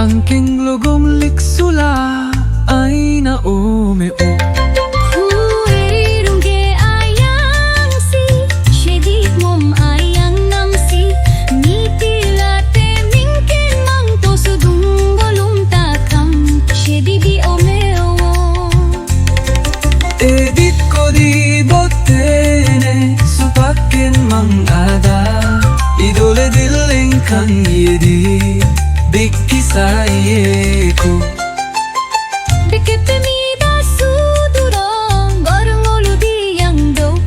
Ang king lugong liksula ay naumeo. Edit ko di botene supakin mang ada idole diling kang yedi bikki saye ko Bikipemida sudurong bareng oludi yang do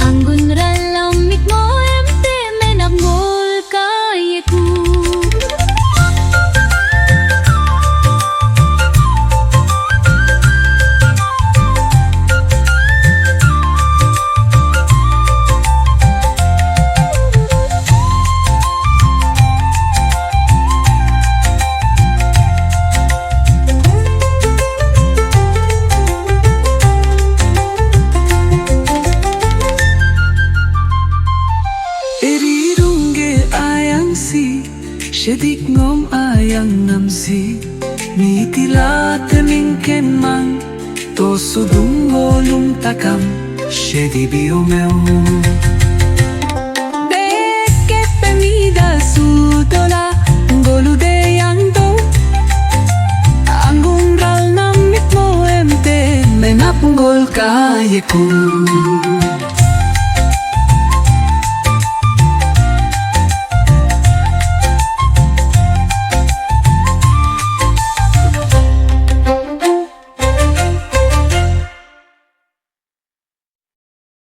anggun ralamik mo emte menagmol kayeku Shedik ngom ayang namsi Mitila temingken mang To sudungo lumtakam Shedi biomeo Beke pemida sudola Ngolude yang do Anggung ral namit mo emte Menapunggol kayeku